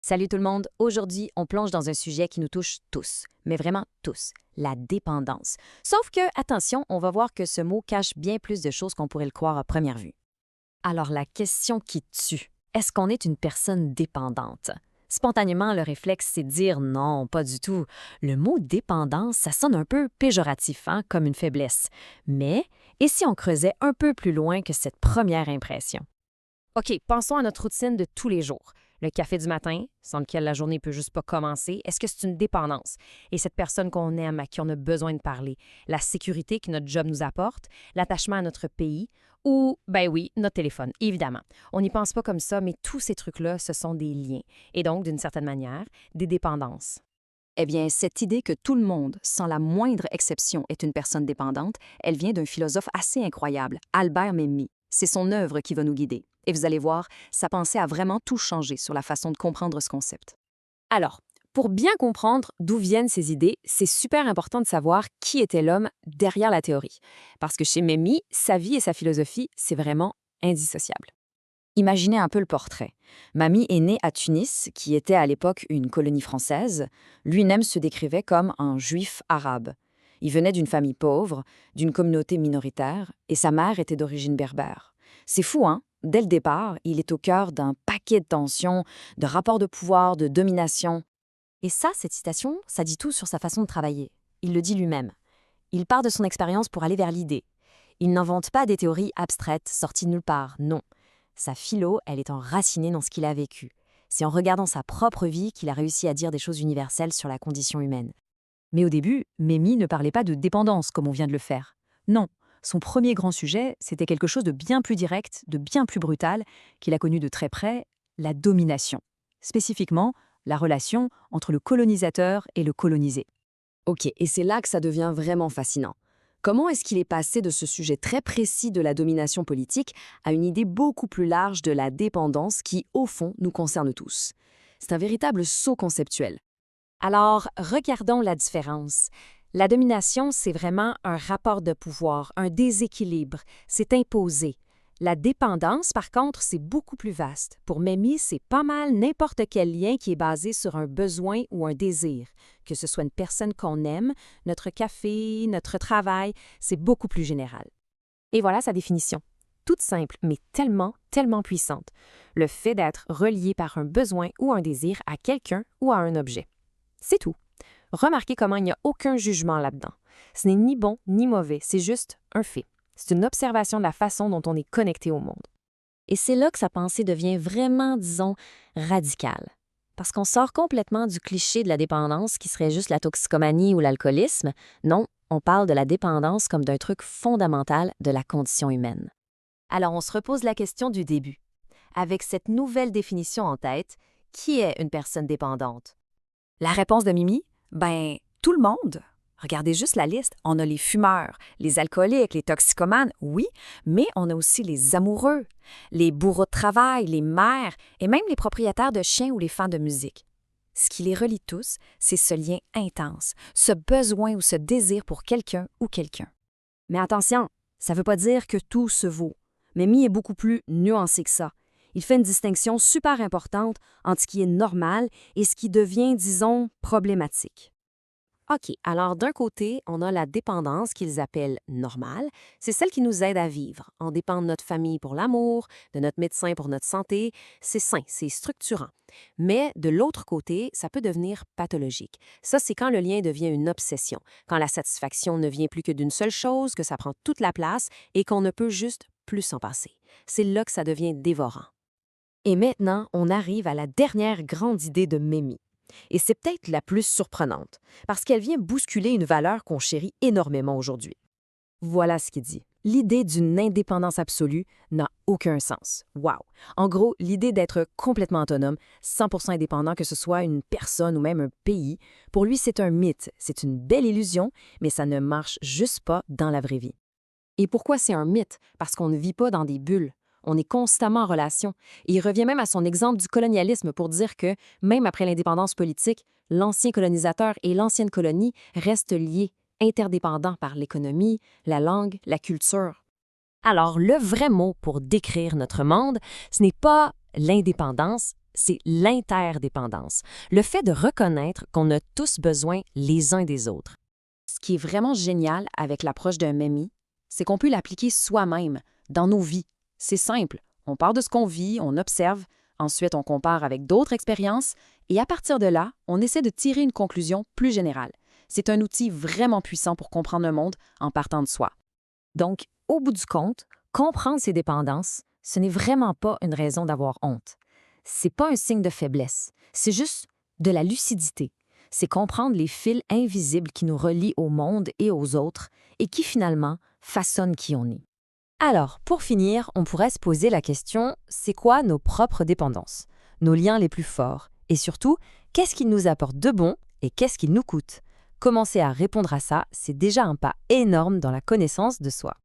Salut tout le monde! Aujourd'hui, on plonge dans un sujet qui nous touche tous, mais vraiment tous, la dépendance. Sauf que, attention, on va voir que ce mot cache bien plus de choses qu'on pourrait le croire à première vue. Alors, la question qui tue, est-ce qu'on est une personne dépendante? Spontanément, le réflexe, c'est de dire non, pas du tout. Le mot dépendance, ça sonne un peu péjoratif, hein, comme une faiblesse. Mais, et si on creusait un peu plus loin que cette première impression? OK, pensons à notre routine de tous les jours. Le café du matin, sans lequel la journée peut juste pas commencer, est-ce que c'est une dépendance? Et cette personne qu'on aime, à qui on a besoin de parler, la sécurité que notre job nous apporte, l'attachement à notre pays, ou, ben oui, notre téléphone, évidemment. On n'y pense pas comme ça, mais tous ces trucs-là, ce sont des liens, et donc, d'une certaine manière, des dépendances. Eh bien, cette idée que tout le monde, sans la moindre exception, est une personne dépendante, elle vient d'un philosophe assez incroyable, Albert Memmi. C'est son œuvre qui va nous guider. Et vous allez voir, sa pensée a vraiment tout changé sur la façon de comprendre ce concept. Alors, pour bien comprendre d'où viennent ces idées, c'est super important de savoir qui était l'homme derrière la théorie. Parce que chez Memmi, sa vie et sa philosophie, c'est vraiment indissociable. Imaginez un peu le portrait. Mamie est née à Tunis, qui était à l'époque une colonie française. Lui-même se décrivait comme un juif arabe. Il venait d'une famille pauvre, d'une communauté minoritaire, et sa mère était d'origine berbère. C'est fou, hein? Dès le départ, il est au cœur d'un paquet de tensions, de rapports de pouvoir, de domination. Et ça, cette citation, ça dit tout sur sa façon de travailler. Il le dit lui-même. Il part de son expérience pour aller vers l'idée. Il n'invente pas des théories abstraites sorties de nulle part, non. Sa philo, elle est enracinée dans ce qu'il a vécu. C'est en regardant sa propre vie qu'il a réussi à dire des choses universelles sur la condition humaine. Mais au début, Memmi ne parlait pas de dépendance comme on vient de le faire. Non, son premier grand sujet, c'était quelque chose de bien plus direct, de bien plus brutal, qu'il a connu de très près, la domination. Spécifiquement, la relation entre le colonisateur et le colonisé. Ok, et c'est là que ça devient vraiment fascinant. Comment est-ce qu'il est passé de ce sujet très précis de la domination politique à une idée beaucoup plus large de la dépendance qui, au fond, nous concerne tous? C'est un véritable saut conceptuel. Alors, regardons la différence. La domination, c'est vraiment un rapport de pouvoir, un déséquilibre, c'est imposé. La dépendance, par contre, c'est beaucoup plus vaste. Pour Memmi, c'est pas mal n'importe quel lien qui est basé sur un besoin ou un désir. Que ce soit une personne qu'on aime, notre café, notre travail, c'est beaucoup plus général. Et voilà sa définition. Toute simple, mais tellement, tellement puissante. Le fait d'être relié par un besoin ou un désir à quelqu'un ou à un objet. C'est tout. Remarquez comment il n'y a aucun jugement là-dedans. Ce n'est ni bon ni mauvais, c'est juste un fait. C'est une observation de la façon dont on est connecté au monde. Et c'est là que sa pensée devient vraiment, disons, radicale. Parce qu'on sort complètement du cliché de la dépendance qui serait juste la toxicomanie ou l'alcoolisme. Non, on parle de la dépendance comme d'un truc fondamental de la condition humaine. Alors on se repose la question du début. Avec cette nouvelle définition en tête, qui est une personne dépendante? La réponse de Mimi? Ben, tout le monde. Regardez juste la liste. On a les fumeurs, les alcooliques, les toxicomanes, oui, mais on a aussi les amoureux, les bourreaux de travail, les mères et même les propriétaires de chiens ou les fans de musique. Ce qui les relie tous, c'est ce lien intense, ce besoin ou ce désir pour quelqu'un ou quelqu'un. Mais attention, ça ne veut pas dire que tout se vaut. Mimi est beaucoup plus nuancé que ça. Il fait une distinction super importante entre ce qui est normal et ce qui devient, disons, problématique. OK, alors d'un côté, on a la dépendance qu'ils appellent normale. C'est celle qui nous aide à vivre. On dépend de notre famille pour l'amour, de notre médecin pour notre santé. C'est sain, c'est structurant. Mais de l'autre côté, ça peut devenir pathologique. Ça, c'est quand le lien devient une obsession, quand la satisfaction ne vient plus que d'une seule chose, que ça prend toute la place et qu'on ne peut juste plus s'en passer. C'est là que ça devient dévorant. Et maintenant, on arrive à la dernière grande idée de Memmi. Et c'est peut-être la plus surprenante, parce qu'elle vient bousculer une valeur qu'on chérit énormément aujourd'hui. Voilà ce qu'il dit. L'idée d'une indépendance absolue n'a aucun sens. Wow! En gros, l'idée d'être complètement autonome, 100% indépendant, que ce soit une personne ou même un pays, pour lui, c'est un mythe, c'est une belle illusion, mais ça ne marche juste pas dans la vraie vie. Et pourquoi c'est un mythe? Parce qu'on ne vit pas dans des bulles. On est constamment en relation. Et il revient même à son exemple du colonialisme pour dire que, même après l'indépendance politique, l'ancien colonisateur et l'ancienne colonie restent liés, interdépendants par l'économie, la langue, la culture. Alors, le vrai mot pour décrire notre monde, ce n'est pas l'indépendance, c'est l'interdépendance, le fait de reconnaître qu'on a tous besoin les uns des autres. Ce qui est vraiment génial avec l'approche d'un MEMI, c'est qu'on peut l'appliquer soi-même, dans nos vies. C'est simple, on part de ce qu'on vit, on observe, ensuite on compare avec d'autres expériences, et à partir de là, on essaie de tirer une conclusion plus générale. C'est un outil vraiment puissant pour comprendre le monde en partant de soi. Donc, au bout du compte, comprendre ses dépendances, ce n'est vraiment pas une raison d'avoir honte. C'est pas un signe de faiblesse, c'est juste de la lucidité. C'est comprendre les fils invisibles qui nous relient au monde et aux autres et qui finalement façonnent qui on est. Alors, pour finir, on pourrait se poser la question, c'est quoi nos propres dépendances, nos liens les plus forts et surtout, qu'est-ce qui nous apporte de bon et qu'est-ce qui nous coûte? Commencer à répondre à ça, c'est déjà un pas énorme dans la connaissance de soi.